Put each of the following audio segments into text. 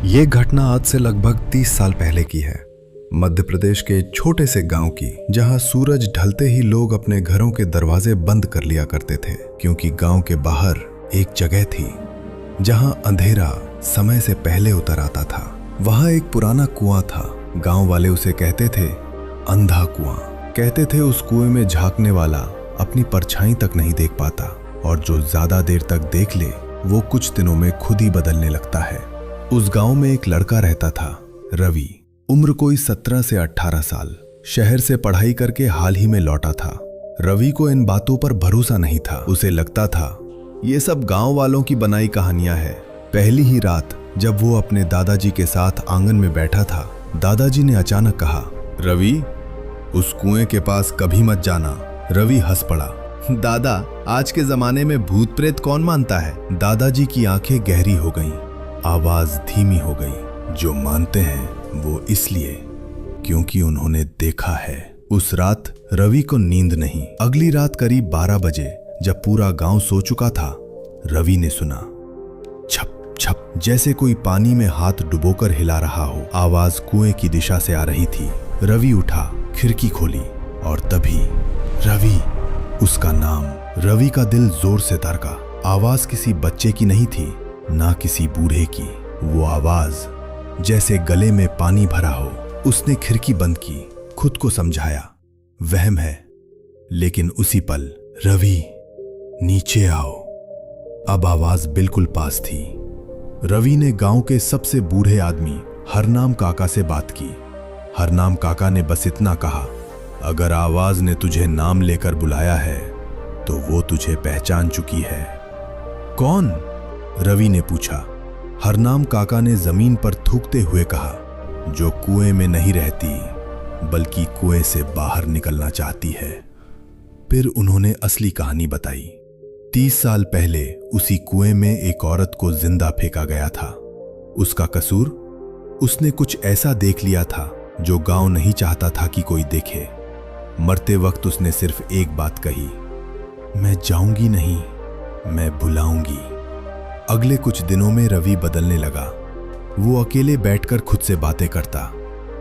ये घटना आज से लगभग 30 साल पहले की है। मध्य प्रदेश के छोटे से गांव की, जहां सूरज ढलते ही लोग अपने घरों के दरवाजे बंद कर लिया करते थे, क्योंकि गांव के बाहर एक जगह थी जहां अंधेरा समय से पहले उतर आता था। वहां एक पुराना कुआं था। गांव वाले उसे कहते थे अंधा कुआं। कहते थे उस कुएं में झांकने वाला अपनी परछाई तक नहीं देख पाता, और जो ज्यादा देर तक देख ले वो कुछ दिनों में खुद ही बदलने लगता है। उस गांव में एक लड़का रहता था, रवि। उम्र कोई 17 से 18 साल। शहर से पढ़ाई करके हाल ही में लौटा था। रवि को इन बातों पर भरोसा नहीं था। उसे लगता था ये सब गांव वालों की बनाई कहानियां हैं। पहली ही रात जब वो अपने दादाजी के साथ आंगन में बैठा था, दादाजी ने अचानक कहा, रवि, उस कुएं के पास कभी मत जाना। रवि हंस पड़ा। दादा, आज के जमाने में भूत प्रेत कौन मानता है? दादाजी की आंखें गहरी हो गईं, आवाज धीमी हो गई। जो मानते हैं वो इसलिए क्योंकि उन्होंने देखा है। उस रात रवि को नींद नहीं। अगली रात करीब 12 बजे जब पूरा गांव सो चुका था, रवि ने सुना छप छप, जैसे कोई पानी में हाथ डुबोकर हिला रहा हो। आवाज कुएं की दिशा से आ रही थी। रवि उठा, खिड़की खोली, और तभी रवि, उसका नाम। रवि का दिल जोर से धड़का। आवाज किसी बच्चे की नहीं थी, ना किसी बूढ़े की। वो आवाज जैसे गले में पानी भरा हो। उसने खिड़की बंद की, खुद को समझाया वहम है। लेकिन उसी पल, रवि, नीचे आओ। अब आवाज बिल्कुल पास थी। रवि ने गांव के सबसे बूढ़े आदमी हरनाम काका से बात की। हरनाम काका ने बस इतना कहा, अगर आवाज ने तुझे नाम लेकर बुलाया है तो वो तुझे पहचान चुकी है। कौन? रवि ने पूछा। हरनाम काका ने जमीन पर थूकते हुए कहा, जो कुएं में नहीं रहती बल्कि कुएं से बाहर निकलना चाहती है। फिर उन्होंने असली कहानी बताई। 30 साल पहले उसी कुएं में एक औरत को जिंदा फेंका गया था। उसका कसूर, उसने कुछ ऐसा देख लिया था जो गांव नहीं चाहता था कि कोई देखे। मरते वक्त उसने सिर्फ एक बात कही, मैं जाऊंगी नहीं, मैं बुलाऊंगी। अगले कुछ दिनों में रवि बदलने लगा। वो अकेले बैठकर खुद से बातें करता,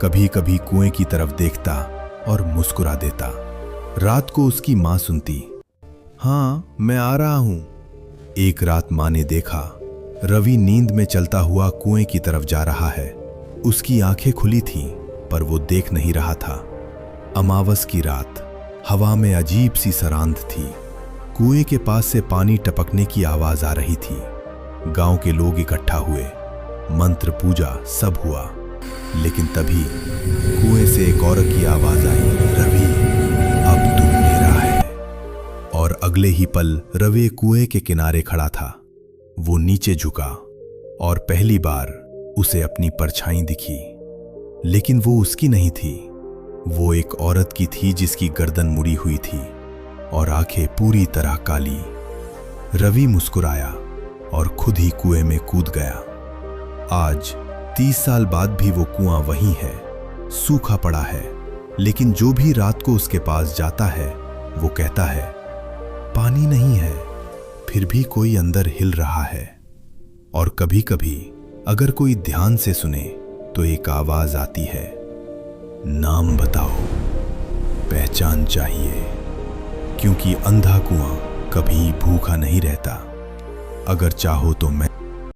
कभी कभी कुएं की तरफ देखता और मुस्कुरा देता। रात को उसकी मां सुनती, हाँ मैं आ रहा हूं। एक रात मां ने देखा, रवि नींद में चलता हुआ कुएं की तरफ जा रहा है। उसकी आंखें खुली थीं, पर वो देख नहीं रहा था। अमावस की रात, हवा में अजीब सी सरांध थी। कुएं के पास से पानी टपकने की आवाज आ रही थी। गांव के लोग इकट्ठा हुए, मंत्र पूजा सब हुआ। लेकिन तभी कुएं से एक औरत की आवाज आई, रवि, अब तू मेरा है। और अगले ही पल रवि कुएं के किनारे खड़ा था। वो नीचे झुका और पहली बार उसे अपनी परछाई दिखी। लेकिन वो उसकी नहीं थी। वो एक औरत की थी जिसकी गर्दन मुड़ी हुई थी और आंखें पूरी तरह काली। रवि मुस्कुराया और खुद ही कुएं में कूद गया। आज 30 साल बाद भी वो कुआं वहीं है, सूखा पड़ा है। लेकिन जो भी रात को उसके पास जाता है वो कहता है, पानी नहीं है, फिर भी कोई अंदर हिल रहा है। और कभी कभी अगर कोई ध्यान से सुने तो एक आवाज आती है, नाम बताओ, पहचान चाहिए। क्योंकि अंधा कुआं कभी भूखा नहीं रहता। अगर चाहो तो मैं